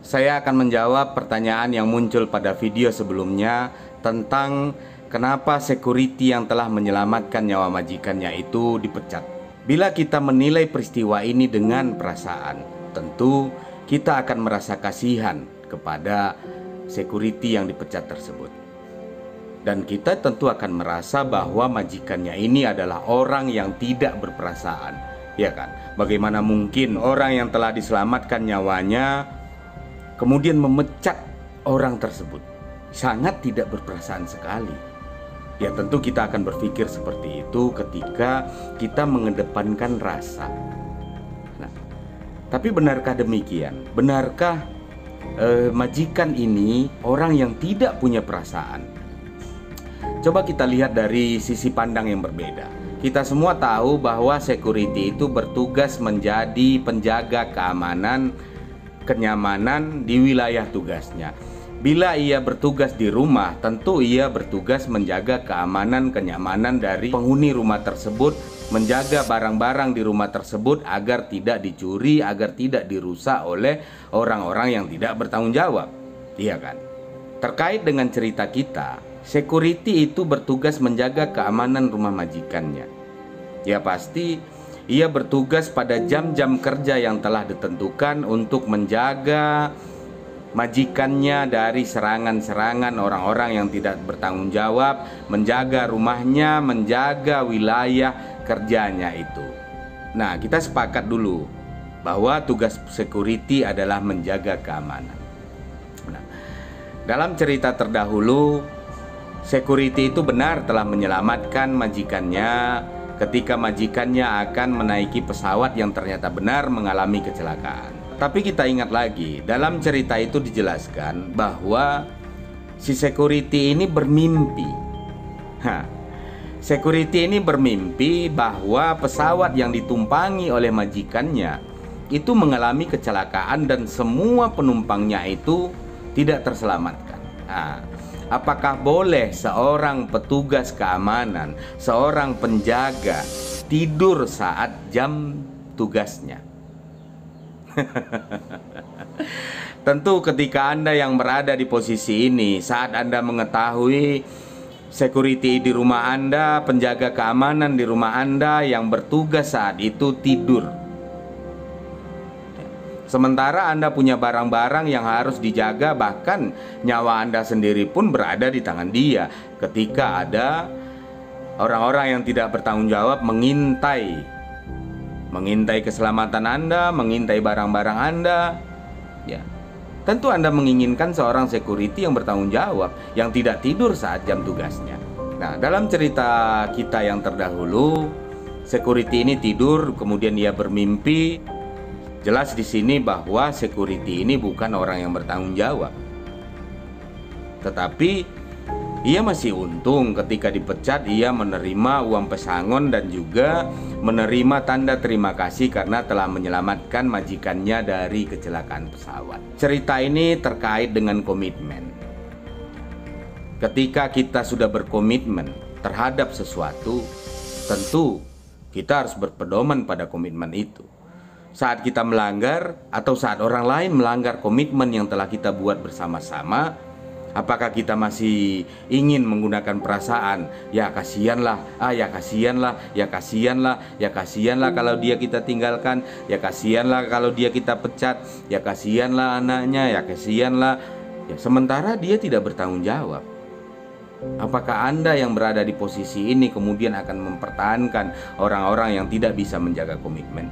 Saya akan menjawab pertanyaan yang muncul pada video sebelumnya tentang kenapa security yang telah menyelamatkan nyawa majikannya itu dipecat. Bila kita menilai peristiwa ini dengan perasaan, tentu kita akan merasa kasihan kepada security yang dipecat tersebut. Dan kita tentu akan merasa bahwa majikannya ini adalah orang yang tidak berperasaan, ya kan? Bagaimana mungkin orang yang telah diselamatkan nyawanya kemudian memecat orang tersebut? Sangat tidak berperasaan sekali. Ya tentu kita akan berpikir seperti itu ketika kita mengedepankan rasa. Nah, tapi benarkah demikian? Benarkah majikan ini orang yang tidak punya perasaan? Coba kita lihat dari sisi pandang yang berbeda. Kita semua tahu bahwa security itu bertugas menjadi penjaga keamanan, kenyamanan di wilayah tugasnya. Bila ia bertugas di rumah, tentu ia bertugas menjaga keamanan, kenyamanan dari penghuni rumah tersebut, menjaga barang-barang di rumah tersebut agar tidak dicuri, agar tidak dirusak oleh orang-orang yang tidak bertanggung jawab. Iya kan? Terkait dengan cerita kita, security itu bertugas menjaga keamanan rumah majikannya. Ya pasti ia bertugas pada jam-jam kerja yang telah ditentukan untuk menjaga majikannya dari serangan-serangan orang-orang yang tidak bertanggung jawab, menjaga rumahnya, menjaga wilayah kerjanya itu. Nah, kita sepakat dulu bahwa tugas security adalah menjaga keamanan. Nah, dalam cerita terdahulu, security itu benar telah menyelamatkan majikannya ketika majikannya akan menaiki pesawat yang ternyata benar mengalami kecelakaan. Tapi kita ingat lagi, dalam cerita itu dijelaskan bahwa si security ini bermimpi. Security ini bermimpi bahwa pesawat yang ditumpangi oleh majikannya itu mengalami kecelakaan dan semua penumpangnya itu tidak terselamatkan. Apakah boleh seorang petugas keamanan, seorang penjaga tidur saat jam tugasnya? Tentu ketika Anda yang berada di posisi ini, saat Anda mengetahui security di rumah Anda, penjaga keamanan di rumah Anda yang bertugas saat itu tidur, sementara Anda punya barang-barang yang harus dijaga, bahkan nyawa Anda sendiri pun berada di tangan dia ketika ada orang-orang yang tidak bertanggung jawab mengintai keselamatan Anda, mengintai barang-barang Anda. Ya, tentu Anda menginginkan seorang security yang bertanggung jawab, yang tidak tidur saat jam tugasnya. Nah, dalam cerita kita yang terdahulu, security ini tidur, kemudian ia bermimpi. Jelas di sini bahwa security ini bukan orang yang bertanggung jawab. Tetapi ia masih untung ketika dipecat, ia menerima uang pesangon dan juga menerima tanda terima kasih karena telah menyelamatkan majikannya dari kecelakaan pesawat. Cerita ini terkait dengan komitmen. Ketika kita sudah berkomitmen terhadap sesuatu, tentu kita harus berpedoman pada komitmen itu. Saat kita melanggar atau saat orang lain melanggar komitmen yang telah kita buat bersama-sama, apakah kita masih ingin menggunakan perasaan? Ya kasihanlah, ya kasihanlah, ya kasihanlah, ya kasihanlah kalau dia kita tinggalkan, ya kasihanlah kalau dia kita pecat, ya kasihanlah anaknya, ya kasihanlah. Ya, sementara dia tidak bertanggung jawab. Apakah Anda yang berada di posisi ini kemudian akan mempertahankan orang-orang yang tidak bisa menjaga komitmen?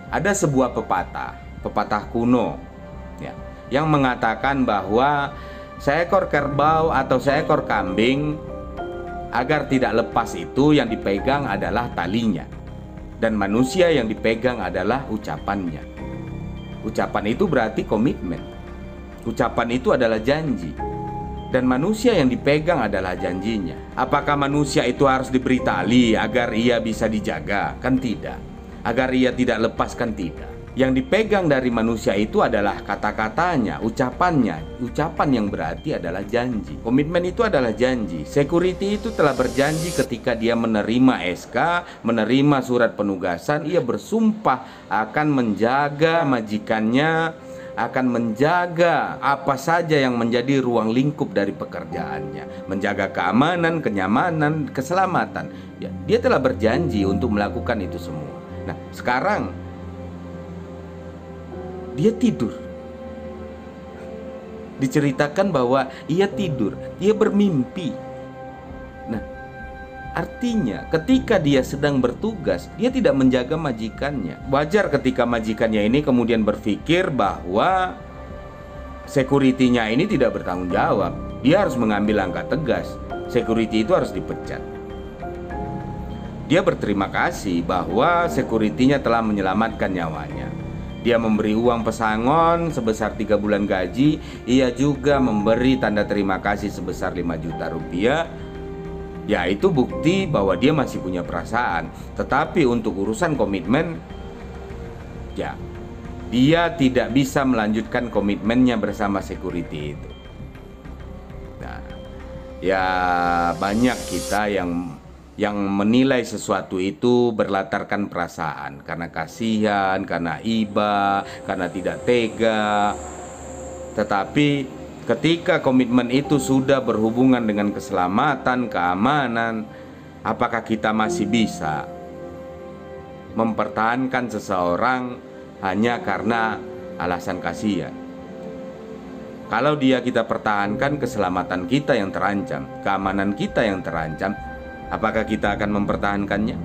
Ada sebuah pepatah kuno, ya, yang mengatakan bahwa seekor kerbau atau seekor kambing agar tidak lepas itu yang dipegang adalah talinya, dan manusia yang dipegang adalah ucapannya. Ucapan itu berarti komitmen. Ucapan itu adalah janji, dan manusia yang dipegang adalah janjinya. Apakah manusia itu harus diberi tali agar ia bisa dijaga? Kan tidak. Agar ia tidak lepas? Kan tidak. Yang dipegang dari manusia itu adalah kata-katanya, ucapannya. Ucapan yang berarti adalah janji. Komitmen itu adalah janji. Security itu telah berjanji ketika dia menerima SK, menerima surat penugasan, ia bersumpah akan menjaga majikannya akan menjaga apa saja yang menjadi ruang lingkup dari pekerjaannya, menjaga keamanan, kenyamanan, keselamatan. Ya, dia telah berjanji untuk melakukan itu semua. Nah, sekarang dia tidur. Diceritakan bahwa ia tidur, ia bermimpi. Nah, artinya ketika dia sedang bertugas, dia tidak menjaga majikannya. Wajar ketika majikannya ini kemudian berpikir bahwa security-nya ini tidak bertanggung jawab. Dia harus mengambil langkah tegas. Security itu harus dipecat. Dia berterima kasih bahwa security-nya telah menyelamatkan nyawanya. Dia memberi uang pesangon sebesar 3 bulan gaji. Ia juga memberi tanda terima kasih sebesar 5 juta rupiah. Ya, itu bukti bahwa dia masih punya perasaan. Tetapi untuk urusan komitmen, ya, dia tidak bisa melanjutkan komitmennya bersama security itu. Nah, ya banyak kita yang menilai sesuatu itu berlatarkan perasaan, karena kasihan, karena iba, karena tidak tega. Tetapi ketika komitmen itu sudah berhubungan dengan keselamatan, keamanan, apakah kita masih bisa mempertahankan seseorang hanya karena alasan kasihan? Kalau dia kita pertahankan, keselamatan kita yang terancam, keamanan kita yang terancam, apakah kita akan mempertahankannya?